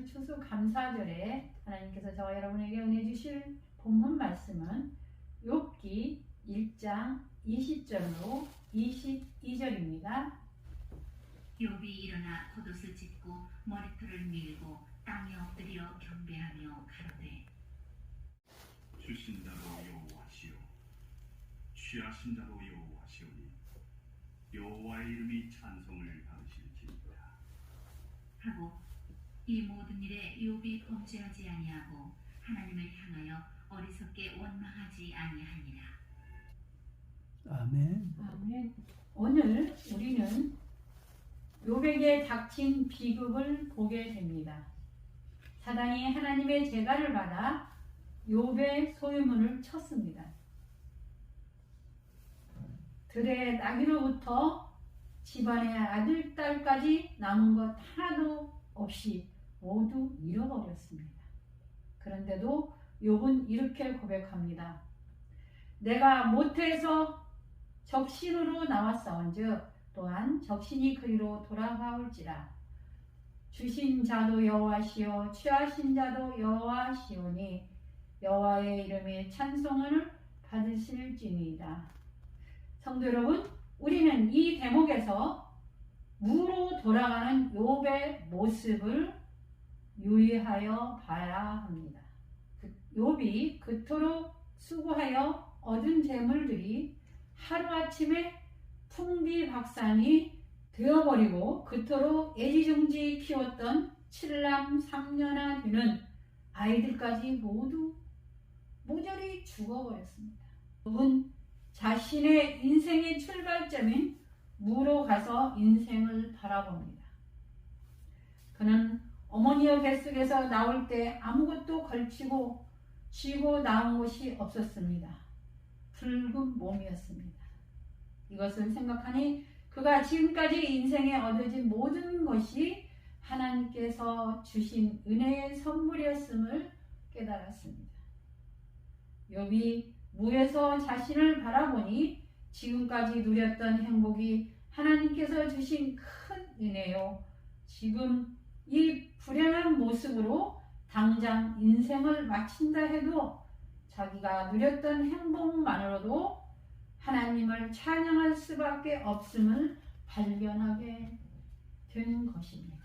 추수감사절에 하나님께서 저와 여러분에게 은혜 주실 본문 말씀은 욥기 1장 20절로 22절입니다. 욥이 일어나 겉옷을 찢고 머리털을 밀고 땅에 엎드려 경배하며 가로되 주신 자도 여호와시오 취하신 자도 여호와시오니 여호와의 이름이 찬송을 받으실지니라 하고 이 모든 일에 욥이 범죄하지 아니하고 하나님을 향하여 어리석게 원망하지 아니하니라. 아멘. 아멘. 오늘 우리는 욥에게 닥친 비극을 보게 됩니다. 사단이 하나님의 제가를 받아 욥의 소유문을 쳤습니다. 들의 나귀로부터 집안의 아들, 딸까지 남은 것 하나도 없이 모두 잃어버렸습니다. 그런데도 욥은 이렇게 고백합니다. 내가 모태에서 적신으로 나왔사온즉 또한 적신이 그리로 돌아가올지라. 주신 자도 여호와시오 취하신 자도 여호와시오니 여호와의 이름에 찬송을 받으실지니이다. 성도 여러분, 우리는 이 대목에서 무로 돌아가는 욥의 모습을 유의하여 봐야 합니다. 욥이 그토록 수고하여 얻은 재물들이 하루아침에 풍비박산이 되어버리고 그토록 애지중지 키웠던 7남 3녀나 되는 아이들까지 모두 모조리 죽어버렸습니다. 욥은 자신의 인생의 출발점인 무로 가서 인생을 바라봅니다. 그는 어머니의 뱃속에서 나올 때 아무것도 걸치고 쥐고 나온 것이 없었습니다. 붉은 몸이었습니다. 이것을 생각하니 그가 지금까지 인생에 얻어진 모든 것이 하나님께서 주신 은혜의 선물이었음을 깨달았습니다. 욥이 무에서 자신을 바라보니 지금까지 누렸던 행복이 하나님께서 주신 큰 은혜요. 지금 이 불행한 모습으로 당장 인생을 마친다 해도 자기가 누렸던 행복만으로도 하나님을 찬양할 수밖에 없음을 발견하게 된 것입니다.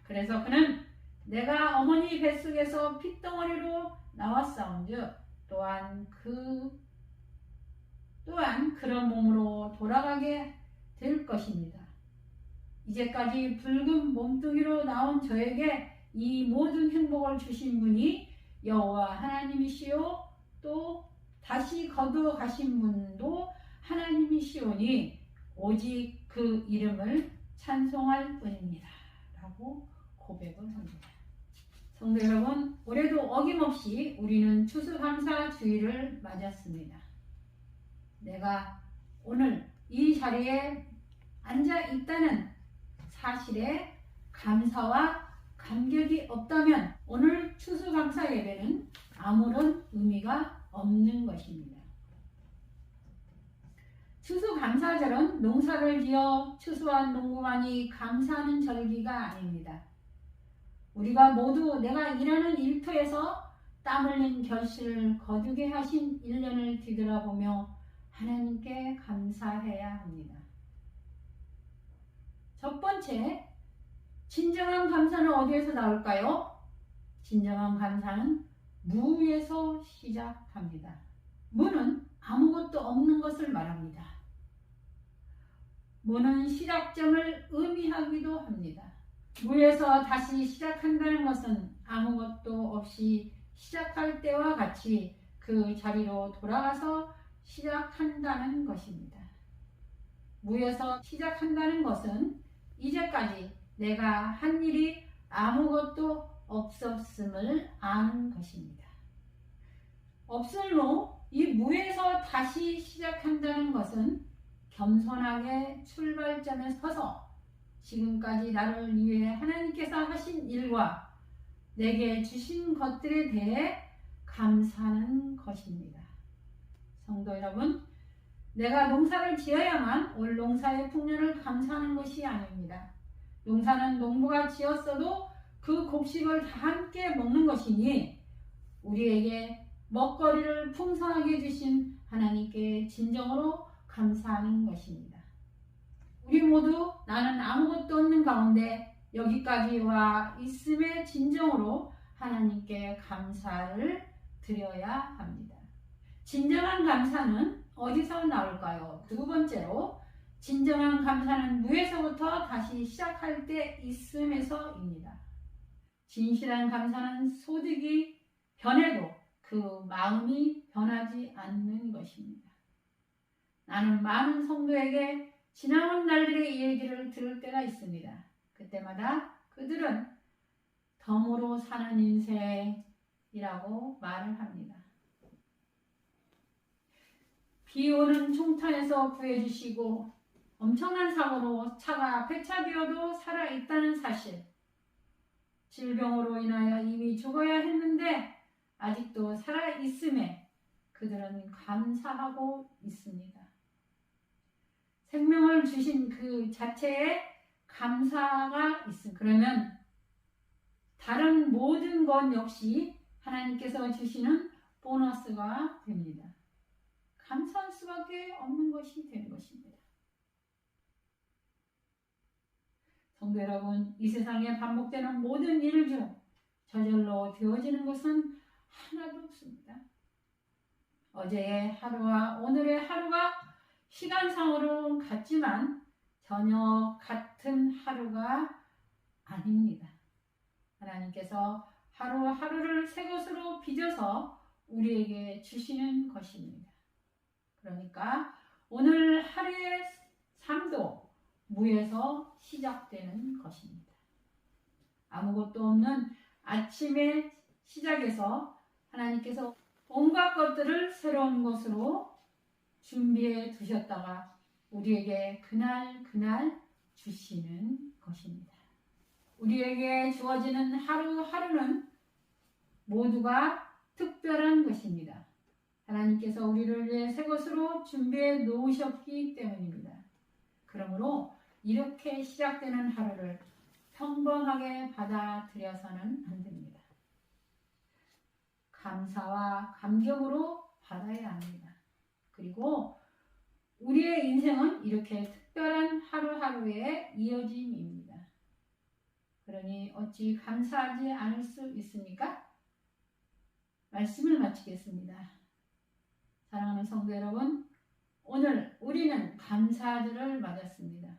그래서 그는 내가 어머니 뱃속에서 핏덩어리로 나왔사온즉 또한 그런 몸으로 돌아가게 될 것입니다. 이제까지 붉은 몸뚱이로 나온 저에게 이 모든 행복을 주신 분이 여호와 하나님이시요 또 다시 거두어 가신 분도 하나님이시오니 오직 그 이름을 찬송할 뿐입니다. 라고 고백을 합니다. 성도 여러분, 올해도 어김없이 우리는 추수감사주의를 맞았습니다. 내가 오늘 이 자리에 앉아 있다는 사실에 감사와 감격이 없다면 오늘 추수감사 예배는 아무런 의미가 없는 것입니다. 추수감사절은 농사를 지어 추수한 농부만이 감사하는 절기가 아닙니다. 우리가 모두 내가 일하는 일터에서 땀 흘린 결실을 거두게 하신 1년을 뒤돌아보며 하나님께 감사해야 합니다. 첫 번째, 진정한 감사는 어디에서 나올까요? 진정한 감사는 무에서 시작합니다. 무는 아무것도 없는 것을 말합니다. 무는 시작점을 의미하기도 합니다. 무에서 다시 시작한다는 것은 아무것도 없이 시작할 때와 같이 그 자리로 돌아가서 시작한다는 것입니다. 무에서 시작한다는 것은 이제까지 내가 한 일이 아무것도 없었음을 아는 것입니다. 없을로 이 무에서 다시 시작한다는 것은 겸손하게 출발점에 서서 지금까지 나를 위해 하나님께서 하신 일과 내게 주신 것들에 대해 감사하는 것입니다. 성도 여러분, 내가 농사를 지어야만 올 농사의 풍년을 감사하는 것이 아닙니다. 농사는 농부가 지었어도 그 곡식을 다 함께 먹는 것이니 우리에게 먹거리를 풍성하게 주신 하나님께 진정으로 감사하는 것입니다. 우리 모두 나는 아무것도 없는 가운데 여기까지 와 있음에 진정으로 하나님께 감사를 드려야 합니다. 진정한 감사는 어디서 나올까요? 두 번째로 진정한 감사는 무에서부터 다시 시작할 때 있음에서입니다. 진실한 감사는 소득이 변해도 그 마음이 변하지 않는 것입니다. 나는 많은 성도에게 지나온 날들의 얘기를 들을 때가 있습니다. 그때마다 그들은 덤으로 사는 인생이라고 말을 합니다. 비 오는 총탄에서 구해주시고 엄청난 사고로 차가 폐차되어도 살아있다는 사실, 질병으로 인하여 이미 죽어야 했는데 아직도 살아있음에 그들은 감사하고 있습니다. 생명을 주신 그 자체에 감사가 있습니다. 그러면 다른 모든 것 역시 하나님께서 주시는 보너스가 됩니다. 감사할 수밖에 없는 것이 되는 것입니다. 성도 여러분, 이 세상에 반복되는 모든 일 중 저절로 되어지는 것은 하나도 없습니다. 어제의 하루와 오늘의 하루가 시간상으로 같지만 전혀 같은 하루가 아닙니다. 하나님께서 하루하루를 새 것으로 빚어서 우리에게 주시는 것입니다. 그러니까 오늘 하루의 삶도 무에서 시작되는 것입니다. 아무것도 없는 아침의 시작에서 하나님께서 온갖 것들을 새로운 것으로 준비해 두셨다가 우리에게 그날 주시는 것입니다. 우리에게 주어지는 하루하루는 모두가 특별한 것입니다. 하나님께서 우리를 위해 새 것으로 준비해 놓으셨기 때문입니다. 그러므로 이렇게 시작되는 하루를 평범하게 받아들여서는 안 됩니다. 감사와 감격으로 받아야 합니다. 그리고 우리의 인생은 이렇게 특별한 하루하루의 이어짐입니다. 그러니 어찌 감사하지 않을 수 있습니까? 말씀을 마치겠습니다. 사랑하는 성도 여러분, 오늘 우리는 감사절을 맞았습니다.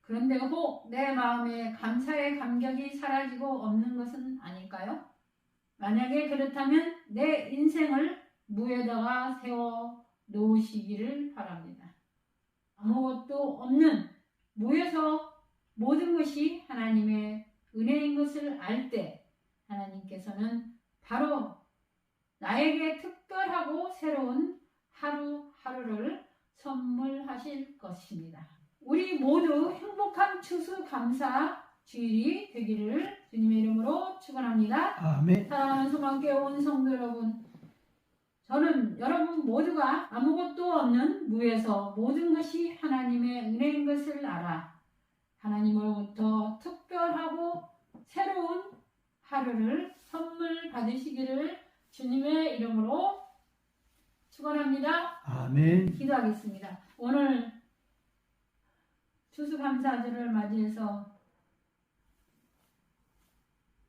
그런데 혹 내 마음에 감사의 감격이 사라지고 없는 것은 아닐까요? 만약에 그렇다면 내 인생을 무에다가 세워 놓으시기를 바랍니다. 아무것도 없는 무에서 모든 것이 하나님의 은혜인 것을 알 때 하나님께서는 바로 나에게 특별하고 새로운 하루하루를 선물하실 것입니다. 우리 모두 행복한 추수감사 주일이 되기를 주님의 이름으로 축원합니다. 아멘. 사랑하는 소망교회 온 성도 여러분, 저는 여러분 모두가 아무것도 없는 무에서 모든 것이 하나님의 은혜인 것을 알아 하나님으로부터 특별하고 새로운 하루를 선물 받으시기를 주님의 이름으로 축원합니다. 아멘. 기도하겠습니다. 오늘 추수감사절을 맞이해서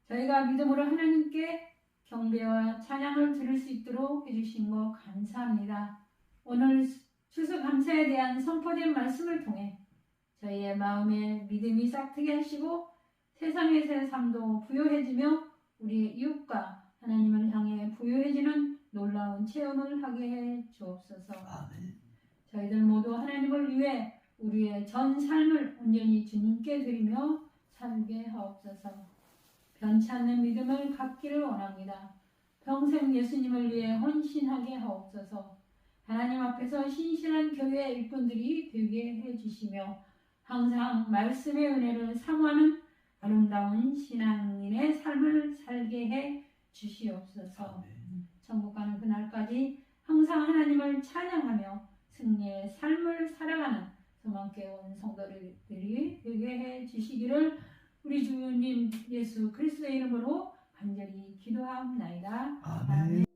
저희가 믿음으로 하나님께 경배와 찬양을 들을 수 있도록 해주신 것 감사합니다. 오늘 추수감사에 대한 선포된 말씀을 통해 저희의 마음에 믿음이 싹트게 하시고 세상의 삶도 부요해지며 우리의 이웃과 하나님을 향해 부요해지는 놀라운 체험을 하게 해 주옵소서. 아멘. 저희들 모두 하나님을 위해 우리의 전 삶을 온전히 주님께 드리며 살게 하옵소서. 변치 않는 믿음을 갖기를 원합니다. 평생 예수님을 위해 헌신하게 하옵소서. 하나님 앞에서 신실한 교회 일꾼들이 되게 해주시며 항상 말씀의 은혜를 사모하는 아름다운 신앙인의 삶을 살게 해 주시옵소서. 천국 가는 그날까지 항상 하나님을 찬양하며 승리의 삶을 살아가는 교만께 온 성도들이 되게 해 주시기를 우리 주님 예수 그리스도의 이름으로 간절히 기도하옵나이다. 아멘.